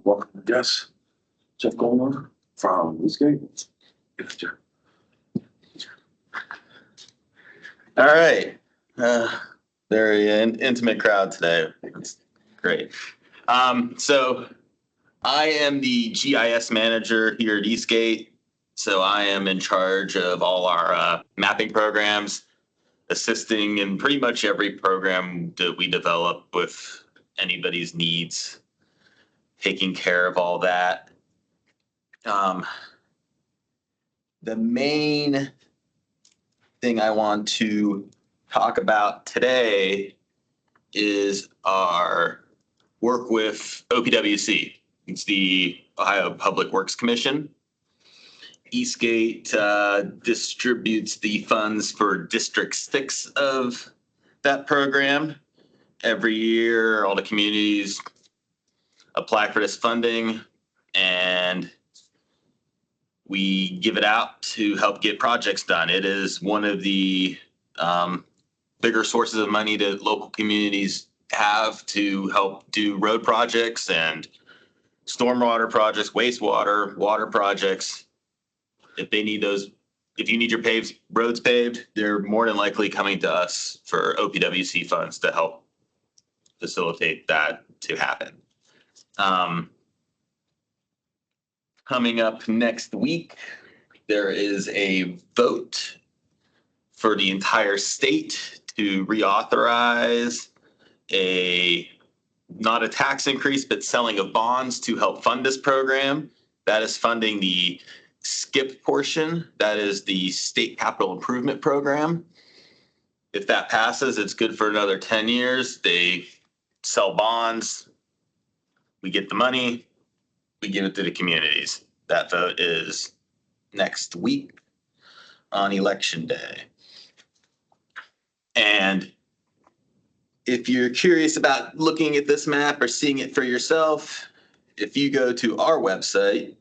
welcome guest, Jeff Goldner from Eastgate. All right. Very intimate crowd today. It's great. So I am the GIS manager here at Eastgate. So I am in charge of all our mapping programs, assisting in pretty much every program that we develop with anybody's needs, taking care of all that. The main thing I want to talk about today is our work with OPWC. It's the Ohio Public Works Commission. Eastgate distributes the funds for District 6 of that program. Every year, all the communities apply for this funding, and we give it out to help get projects done. It is one of the bigger sources of money that local communities have to help do road projects and stormwater projects, wastewater, water projects. If they need those, if you need your roads paved, they're more than likely coming to us for OPWC funds to help facilitate that to happen. Coming up next week, there is a vote for the entire state to reauthorize not a tax increase, but selling of bonds to help fund this program. That is funding the SCIP portion. That is the State Capital Improvement Program. If that passes, it's good for another 10 years. They sell bonds. We get the money. We give it to the communities. That vote is next week on Election Day. And if you're curious about looking at this map or seeing it for yourself, if you go to our website,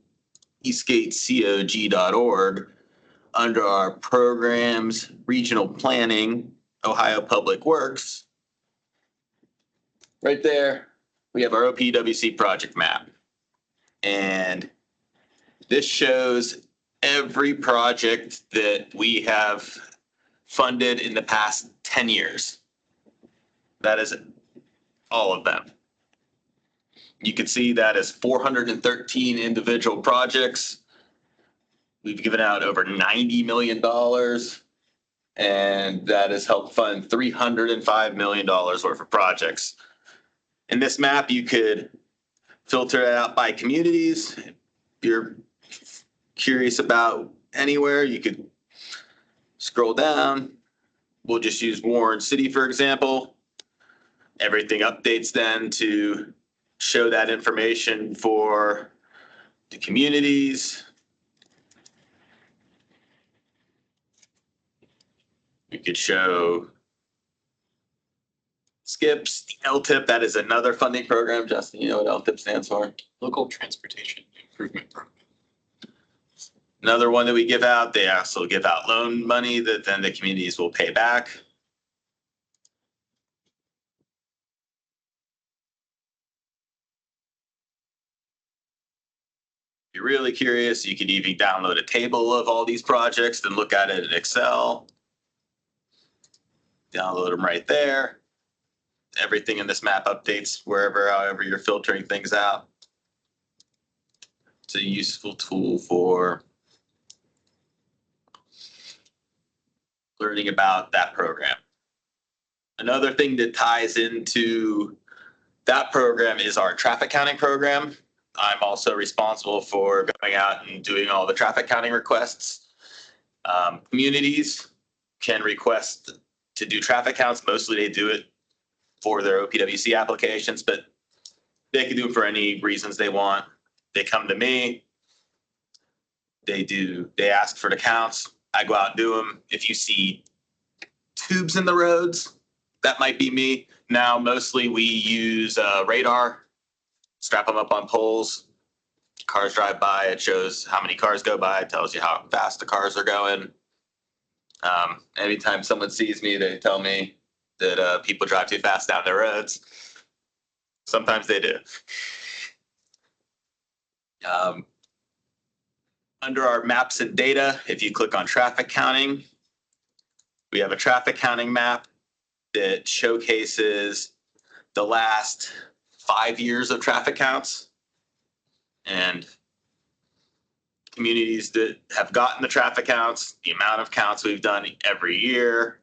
eastgatecog.org, under our programs, regional planning, Ohio Public Works, right there, we have our OPWC project map. And this shows every project that we have funded in the past 10 years. That is all of them. You can see that as 413 individual projects. We've given out over $90 million, and that has helped fund $305 million worth of projects. In this map, you could filter it out by communities. If you're curious about anywhere, you could scroll down. We'll just use Warren City, for example. Everything updates then to show that information for the communities. We could show SCIPs, the LTIP, that is another funding program. Justin, you know what LTIP stands for? Local Transportation Improvement Program. Another one that we give out. They also give out loan money that then the communities will pay back. If you're really curious, you could even download a table of all these projects and look at it in Excel. Download them right there. Everything in this map updates however you're filtering things out. It's a useful tool for learning about that program. Another thing that ties into that program is our traffic counting program. I'm also responsible for going out and doing all the traffic counting requests. Communities can request to do traffic counts. Mostly they do it for their OPWC applications, but they can do it for any reasons they want. They come to me. They ask for the counts. I go out and do them. If you see tubes in the roads, that might be me. Now, mostly we use radar, strap them up on poles. Cars drive by, it shows how many cars go by, it tells you how fast the cars are going. Anytime someone sees me, they tell me that people drive too fast down the roads. Sometimes they do. Under our maps and data, if you click on traffic counting, we have a traffic counting map that showcases the last 5 years of traffic counts and communities that have gotten the traffic counts, the amount of counts we've done every year.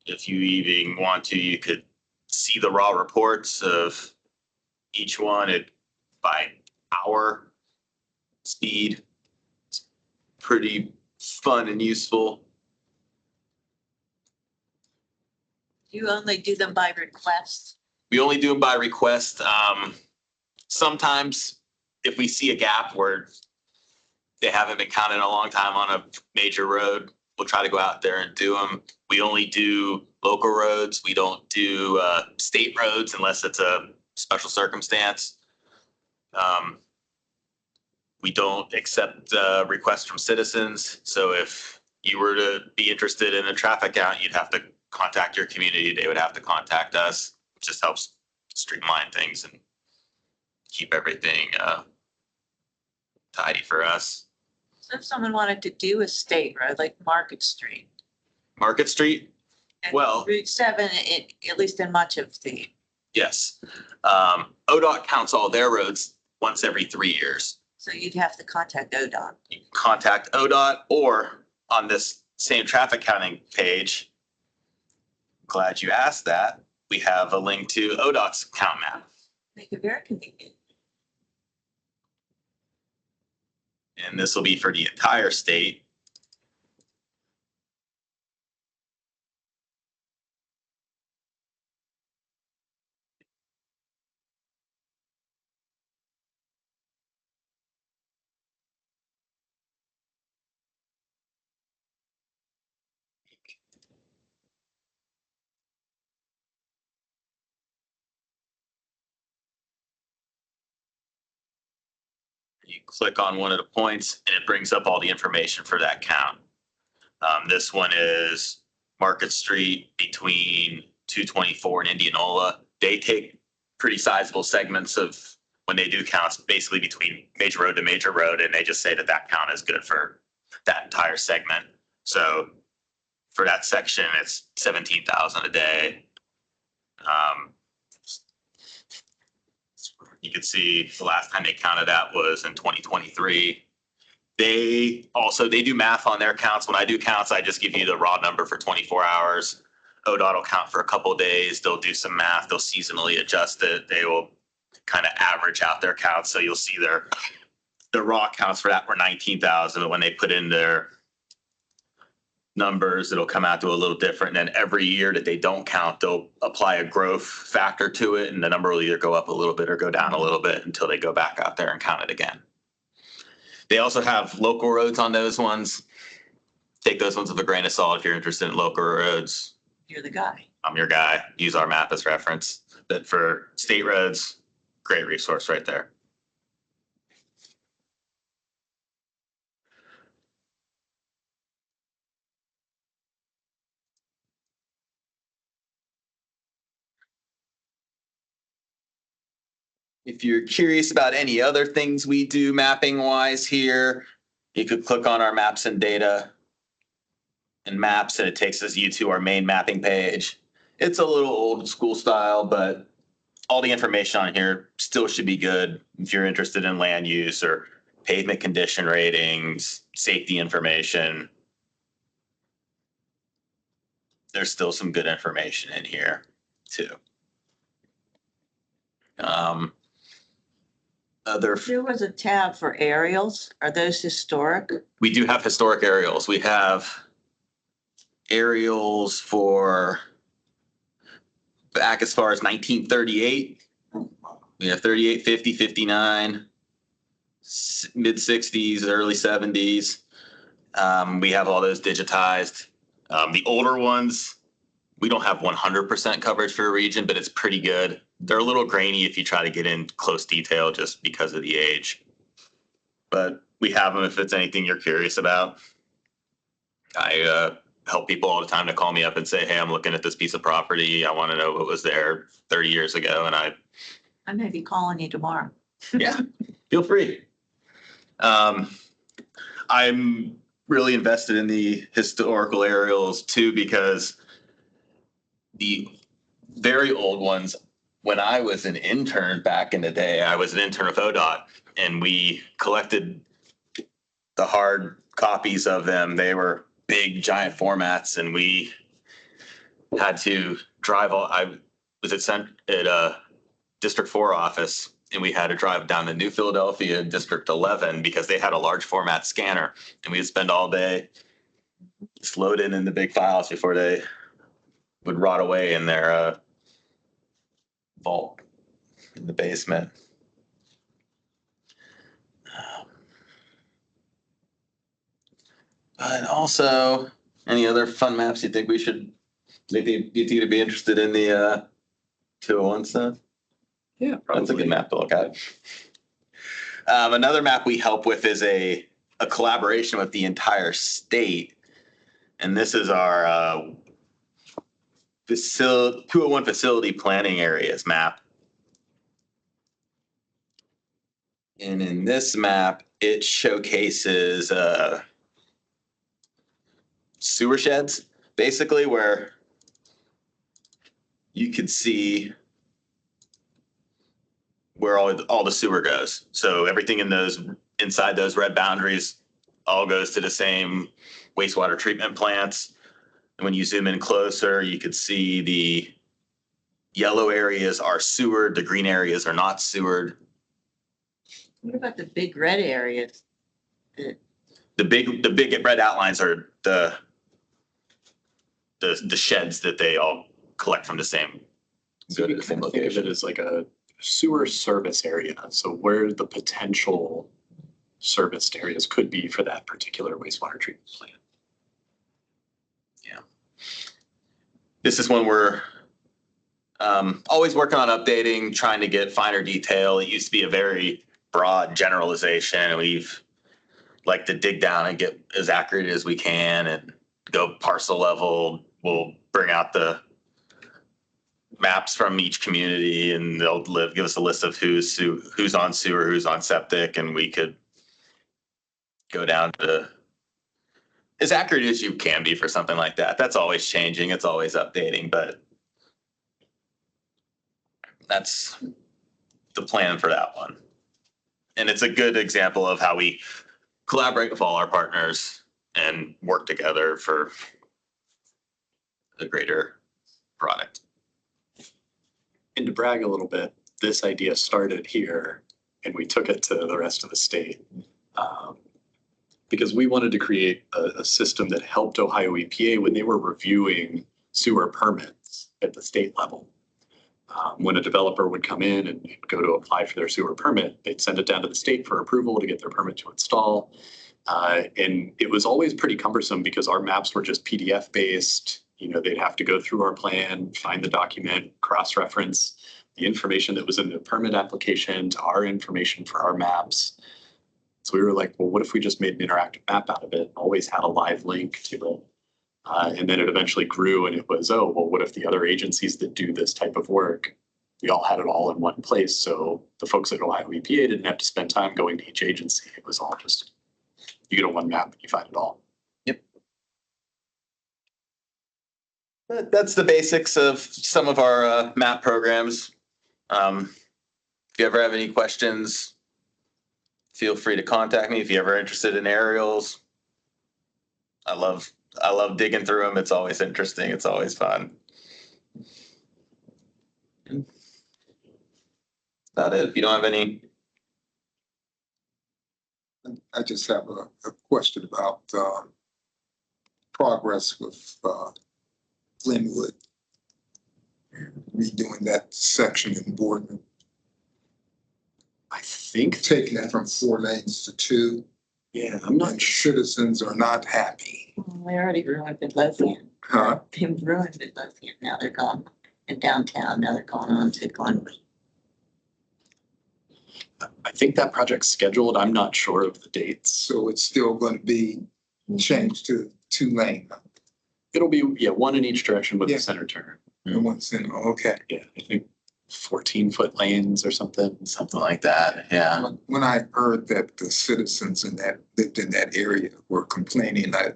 If you even want to, you could see the raw reports of each one by hour, speed. It's pretty fun and useful. You only do them by request? We only do them by request. Sometimes if we see a gap where they haven't been counted in a long time on a major road, we'll try to go out there and do them. We only do local roads. We don't do state roads unless it's a special circumstance. We don't accept requests from citizens. So if you were to be interested in a traffic count, you'd have to contact your community. They would have to contact us. It just helps streamline things and keep everything tidy for us. So if someone wanted to do a state road like Market Street. Market Street? And Well- Route 7, at least in much of the, Yes. ODOT counts all their roads once every 3 years. so you'd have to contact ODOT. You can contact ODOT or on this same traffic counting page. Glad you asked that. We have a link to ODOT's count map. Make it very convenient. And this will be for the entire state. You click on one of the points and it brings up all the information for that count. This one is Market Street between 224 and Indianola. They take pretty sizable segments of when they do counts, basically between major road to major road, and they just say that that count is good for that entire segment. So for that section, it's 17,000 a day. You can see the last time they counted that was in 2023. They do math on their counts. When I do counts, I just give you the raw number for 24 hours. ODOT will count for a couple of days. They'll do some math. They'll seasonally adjust it. They will kind of average out their counts. So you'll see their raw counts for that were 19,000. But when they put in their numbers, it'll come out to a little different. And then every year that they don't count, they'll apply a growth factor to it. And the number will either go up a little bit or go down a little bit until they go back out there and count it again. They also have local roads on those ones. Take those ones with a grain of salt if you're interested in local roads. You're the guy. I'm your guy. Use our map as reference. But for state roads, great resource right there. If you're curious about any other things we do mapping wise here, you could click on our maps and data and maps, and it takes us you to our main mapping page. It's a little old school style, but all the information on here still should be good if you're interested in land use or pavement condition ratings, safety information. There's still some good information in here too. There was a tab for aerials. Are those historic? We do have historic aerials. We have aerials for back as far as 1938. We have 38, 50, 59, mid 60s, early 70s. We have all those digitized. The older ones, we don't have 100% coverage for a region, but it's pretty good. They're a little grainy if you try to get in close detail just because of the age. But we have them if it's anything you're curious about. I help people all the time to call me up and say, hey, I'm looking at this piece of property. I want to know what was there 30 years ago. And I may be calling you tomorrow. yeah, feel free. I'm really invested in the historical aerials too, because the very old ones, when I was an intern back in the day, I was an intern with ODOT, and we collected the hard copies of them. They were big, giant formats, and we had to drive all. I was at District 4 office, and we had to drive down to New Philadelphia, District 11, because they had a large format scanner, and we'd spend all day just loading in the big files before they would rot away in their vault in the basement. But also, any other fun maps you think we should, maybe you think to be interested in the 201 stuff? Yeah, That's a good probably. map to look at. Another map we help with is a collaboration with the entire state. And this is our 201 facility planning areas map. And in this map, it showcases sewer sheds, basically, where you could see where all the sewer goes. So everything inside those red boundaries all goes to the same wastewater treatment plants. And when you zoom in closer, you could see the yellow areas are sewered, the green areas are not sewered. What about the big red areas? The big red outlines are the sheds that they all collect from the same. So Go to you the same kind of think of it location. as like a sewer service area. So where the potential serviced areas could be for that particular wastewater treatment plant. This is when we're always working on updating, trying to get finer detail. It used to be a very broad generalization, and we've like to dig down and get as accurate as we can and go parcel level. We'll bring out the maps from each community, and they'll give us a list of who's on sewer, who's on septic, and we could go down to as accurate as you can be for something like that. That's always changing. It's always updating, but that's the plan for that one. And it's a good example of how we collaborate with all our partners and work together for a greater product. And to brag a little bit, this idea started here and we took it to the rest of the state. Because we wanted to create a system that helped Ohio EPA when they were reviewing sewer permits at the state level. When a developer would come in and go to apply for their sewer permit, they'd send it down to the state for approval to get their permit to install. And it was always pretty cumbersome because our maps were just PDF based. You know, they'd have to go through our plan, find the document, cross-reference the information that was in the permit application to our information for our maps. So we were like, well, what if we just made an interactive map out of it? Always had a live link to it. And then it eventually grew and it was, oh, well, what if the other agencies that do this type of work, we all had it all in one place. So the folks at Ohio EPA didn't have to spend time going to each agency. It was all just, you get a one map and you find it all. Yep. But that's the basics of some of our map programs. If you ever have any questions, feel free to contact me. If you're ever interested in aerials, I love digging through them. It's always interesting. It's always fun. About it. If you don't have any. I just have a question about progress with Glenwood, redoing that section in Boardman, I think, taking it from 4 lanes to 2. yeah, I'm not And sure. citizens are not happy. We already ruined Midlothian. Huh? They ruined Midlothian. Now they're gone in downtown. Now they're going on to Glenwood. I think that project's scheduled. I'm not sure of the dates. So it's still going to be changed to 2 lane. It'll be, yeah, one in each direction with Yeah. the center turn. And once in, okay. Yeah, I think 14-foot lanes or something. Something like that, yeah. When I heard that the citizens in that lived in that area were complaining, I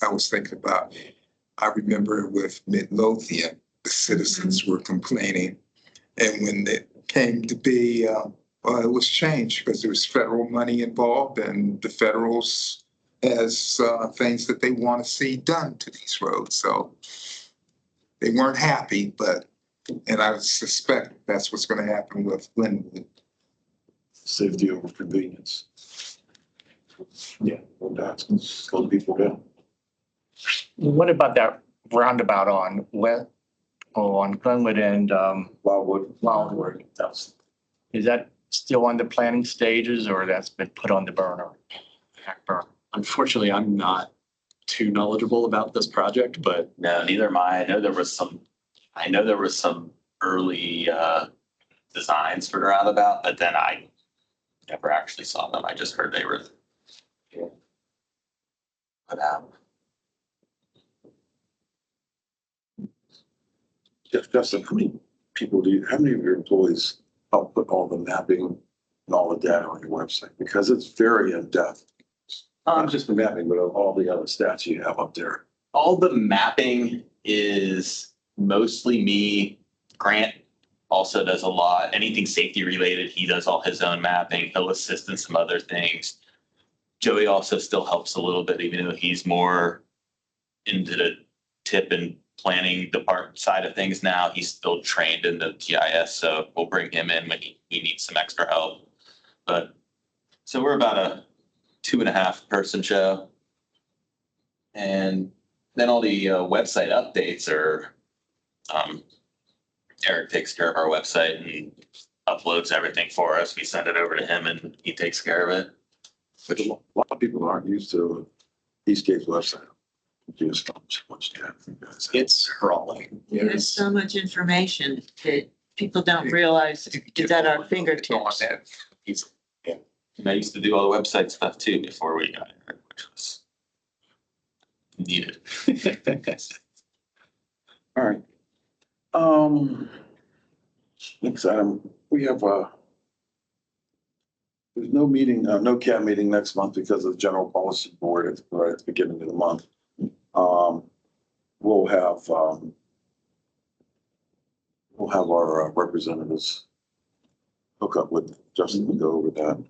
was thinking about, I remember with Midlothian, the citizens were complaining. And when it came to be, well, it was changed because there was federal money involved and the federals has things that they want to see done to these roads. So they weren't happy, and I suspect that's what's going to happen with Glenwood. Safety over convenience. Yeah. And that's slow people down. What about that roundabout on Glenwood and Wildwood? Is that still on the planning stages or that's been put on the burner? Back burner? Unfortunately, I'm not too knowledgeable about this project, but No, neither am I. I know there was some early designs for the roundabout, but then I never actually saw them. I just heard they were put out. Justin, how many of your employees help put all the mapping and all the data on your website? Because it's very in-depth. Not just the mapping, but of all the other stats you have up there. All the mapping is mostly me. Grant also does a lot. Anything safety related, he does all his own mapping. He'll assist in some other things. Joey also still helps a little bit, even though he's more into the tip and planning department side of things now. He's still trained in the GIS, so we'll bring him in when he needs some extra help. But so we're about a 2.5 person show. And then all the website updates are, Eric takes care of our website and uploads everything for us. We send it over to him and he takes care of it. But a lot of people aren't used to Eastgate's website. Just so much data from you guys. it's sprawling. There's so much information that people don't realize is at our fingertips. And I used to do all the website stuff too before we got here, which was needed. All right. Next item, we have there's no meeting, no CAB meeting next month because of the general policy board. It's right at the beginning of the month. We'll have our representatives hook up with Justin and go over that.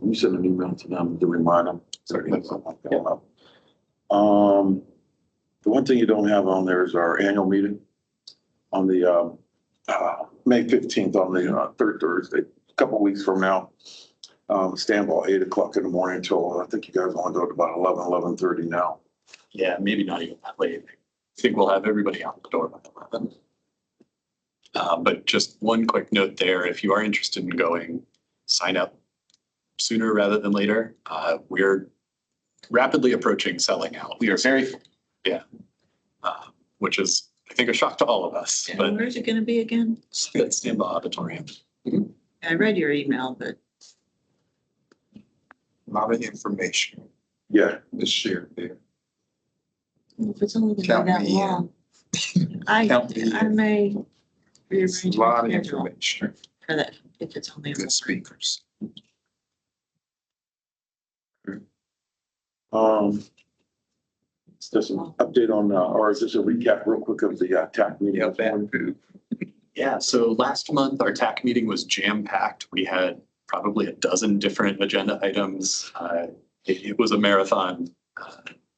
You send an email to them to remind them. Certainly. The one thing you don't have on there is our annual meeting on the May 15th on the third Thursday, a couple weeks from now. Stand by 8 o'clock in the morning until I think you guys want to go to about 11:30 now. Yeah, maybe not even that late. I think we'll have everybody out the door by 11. But just one quick note there, if you are interested in going, sign up sooner rather than later. We're rapidly approaching selling out. We are very, Which is, I think, a shock to all of us, Yeah. but Where's it gonna be again? it's at Stand-by Auditorium. I read your email, but A lot of information Yeah, is shared there. if it's only gonna Count be that me in. long, I Count me in. may It's rearrange a lot my of schedule information, for that, if it's only. good speakers. it's just an update on, or is this a recap real quick of the TAC meeting? Yeah, so last month, our TAC meeting was jam-packed. We had probably a dozen different agenda items. It was a marathon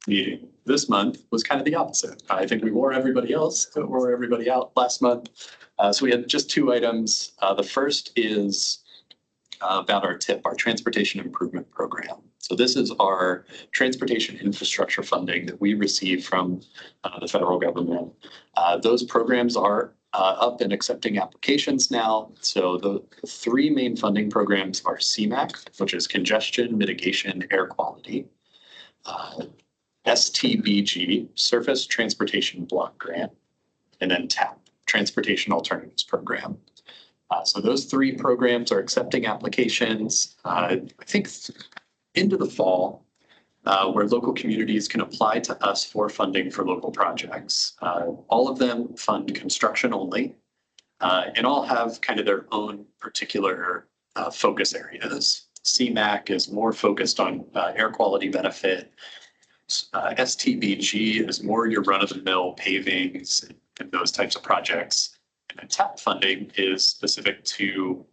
meeting. This month was kind of the opposite. I think we wore everybody out last month. So we had just 2 items. The first is about our TIP, our Transportation Improvement Program. So this is our transportation infrastructure funding that we receive from the federal government. Those programs are up and accepting applications now. So the 3 main funding programs are CMAQ, which is Congestion Mitigation Air Quality, STBG, Surface Transportation Block Grant, and then TAP, Transportation Alternatives Program. So those 3 programs are accepting applications, I think into the fall. where local communities can apply to us for funding for local projects. All of them fund construction only, and all have kind of their own particular focus areas. CMAC is more focused on air quality benefit. STBG is more your run-of-the-mill pavings and those types of projects. And then TAP funding is specific to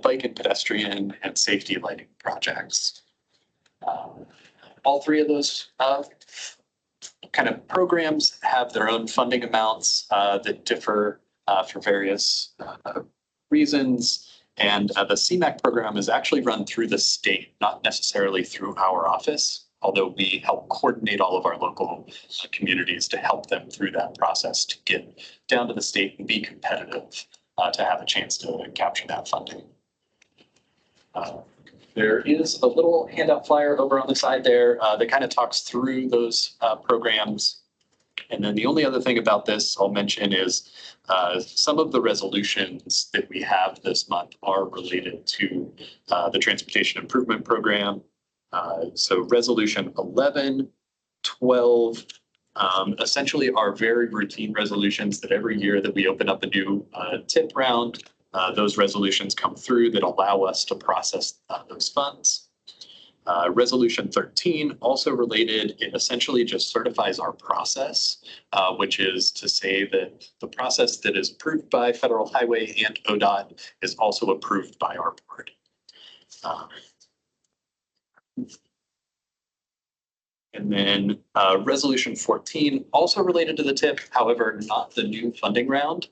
bike and pedestrian and safety lighting projects. All three of those kind of programs have their own funding amounts that differ for various reasons. And the CMAC program is actually run through the state, not necessarily through our office, although we help coordinate all of our local communities to help them through that process to get down to the state and be competitive to have a chance to capture that funding. There is a little handout flyer over on the side there that kind of talks through those programs. And then the only other thing about this I'll mention is some of the resolutions that we have this month are related to the Transportation Improvement Program. So resolution 11, 12, essentially are very routine resolutions that every year that we open up a new tip round, those resolutions come through that allow us to process those funds. Resolution 13, also related, it essentially just certifies our process, which is to say that the process that is approved by Federal Highway and ODOT is also approved by our board. And then resolution 14, also related to the TIP, however, not the new funding round,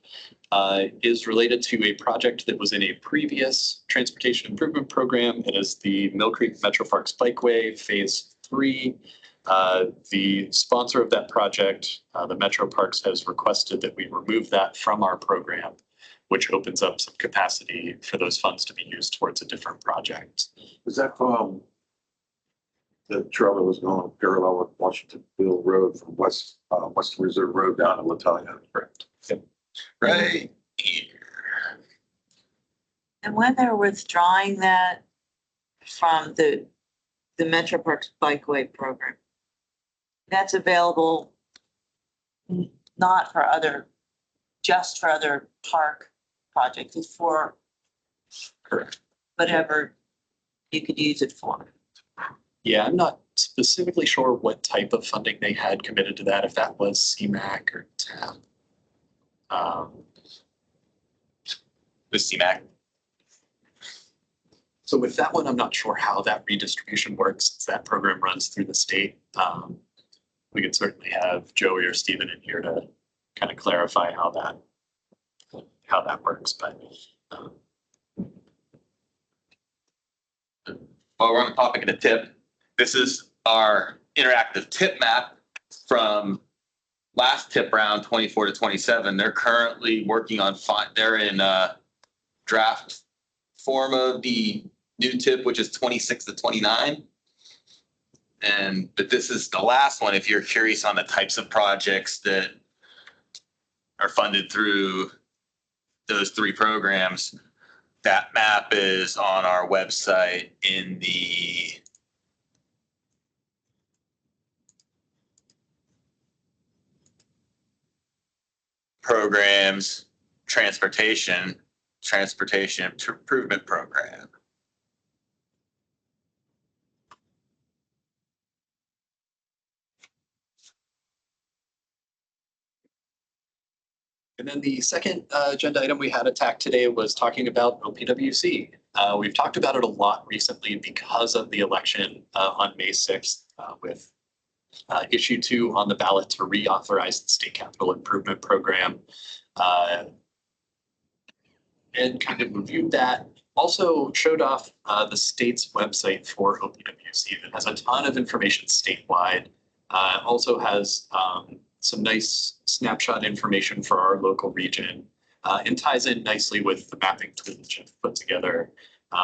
is related to a project that was in a previous transportation improvement program. It is the Mill Creek Metro Parks Bikeway Phase 3. The sponsor of that project, the Metro Parks, has requested that we remove that from our program, which opens up some capacity for those funds to be used towards a different project. Is that from the trail that was going parallel with Washingtonville Road from Western Reserve Road down to Latonia? Correct. Yep. Right here. And when they're withdrawing that from the Metro Parks Bikeway program, that's available not for other, just for other park projects, it's for Correct. whatever you could use it for. Yeah, I'm not specifically sure what type of funding they had committed to that, if that was CMAC or TAP. The CMAC. So with that one, I'm not sure how that redistribution works, since that program runs through the state. We could certainly have Joey or Stephen in here to kind of clarify how that works, but While we're on the topic of the tip, this is our interactive tip map from last tip round 24 to 27. They're currently working on they're in draft form of the new tip, which is 26 to 29. But this is the last one if you're curious on the types of projects that are funded through those three programs. That map is on our website in the programs, transportation improvement program. And then the second agenda item we had attacked today was talking about OPWC. We've talked about it a lot recently because of the election on May 6th with issue 2 on the ballot to reauthorize the state capital improvement program. And kind of reviewed that. Also showed off the state's website for OPWC that has a ton of information statewide. Also has some nice snapshot information for our local region and ties in nicely with the mapping tool that Jeff put together.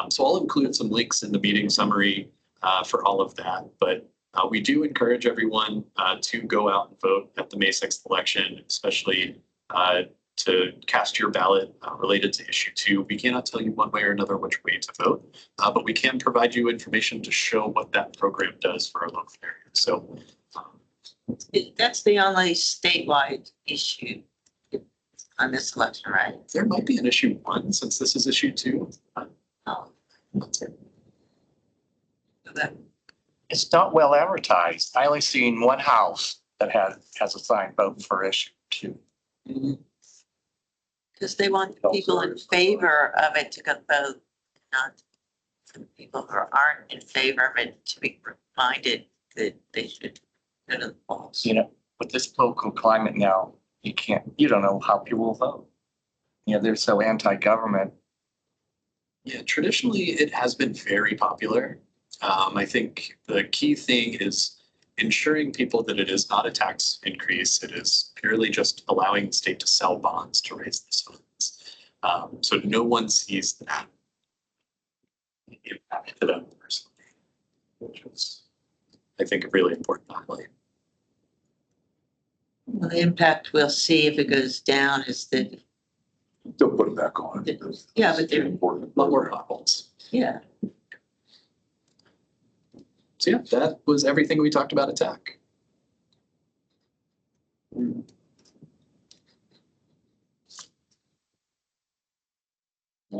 So I'll include some links in the meeting summary for all of that. But we do encourage everyone to go out and vote at the May 6th election, especially to cast your ballot related to issue 2. We cannot tell you one way or another which way to vote, but we can provide you information to show what that program does for our local area. So That's the only statewide issue on this election, right? there might be an issue 1 since this is issue 2. Oh, That's it. that- It's not well advertised. I only seen one house that has a signed vote for issue 2. Because they want people in favor of it to go vote, not for the people who aren't in favor of it to be reminded that they should go to the polls. You know, with this political climate now, you don't know how people will vote. You know, they're so anti-government. Yeah, traditionally it has been very popular. I think the key thing is ensuring people that it is not a tax increase. It is purely just allowing the state to sell bonds to raise these funds. So no one sees that impact to them personally, which is, I think, a really important highlight. Well, the impact we'll see if it goes down is that, They'll put it back on. Yeah, but they're- Important. But more potholes. yeah. So yeah, that was everything we talked about at TAC. And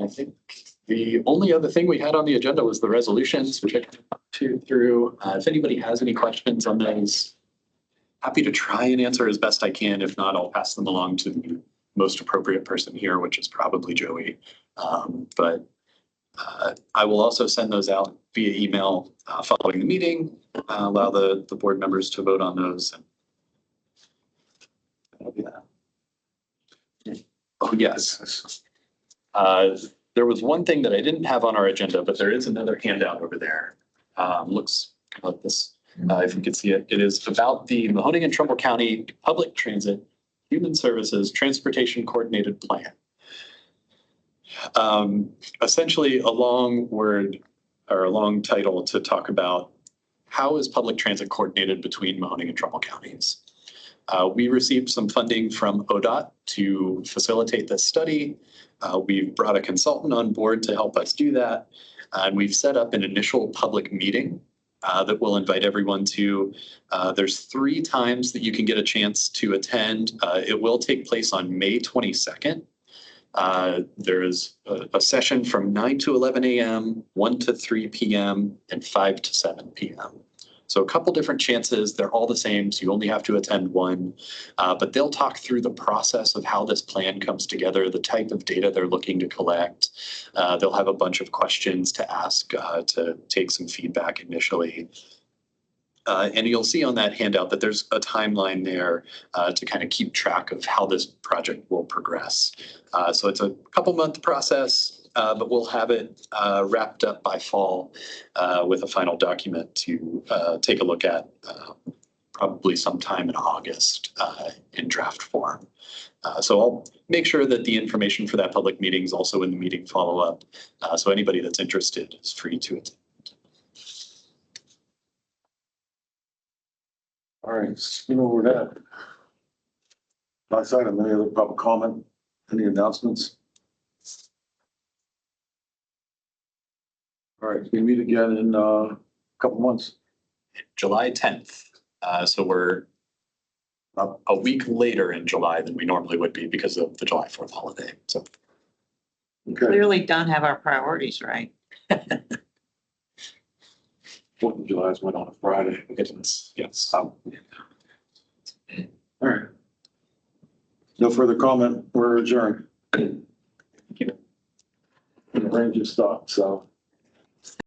I think the only other thing we had on the agenda was the resolutions, which I can talk through. If anybody has any questions on those, happy to try and answer as best I can. If not, I'll pass them along to the most appropriate person here, which is probably Joey. But I will also send those out via email following the meeting, allow the board members to vote on those. And that'll be that. Oh, yes. There was one thing that I didn't have on our agenda, but there is another handout over there. Looks like this, if you could see it. It is about the Mahoning and Trumbull County Public Transit Human Services Transportation Coordinated Plan. Essentially a long word or a long title to talk about how is public transit coordinated between Mahoning and Trumbull counties. We received some funding from ODOT to facilitate this study. We've brought a consultant on board to help us do that. And we've set up an initial public meeting that we'll invite everyone to. There's 3 times that you can get a chance to attend. It will take place on May 22nd. There is a session from 9 to 11 a.m., 1 to 3 p.m., and 5 to 7 p.m. So a couple different chances. They're all the same, so you only have to attend one. But they'll talk through the process of how this plan comes together, the type of data they're looking to collect. They'll have a bunch of questions to ask to take some feedback initially. And you'll see on that handout that there's a timeline there to kind of keep track of how this project will progress. So it's a couple-month process, but we'll have it wrapped up by fall with a final document to take a look at probably sometime in August in draft form. So I'll make sure that the information for that public meeting is also in the meeting follow-up. So anybody that's interested is free to attend. All right, skim over that. Last item, any other public comment? Any announcements? All right, we meet again in a couple months. July 10th. So we're a week later in July than we normally would be because of the July 4th holiday. So Okay. Clearly don't have our priorities right. 4th of July went on a Friday. yes. All right. No further comment. We're adjourned. The range is stopped, so.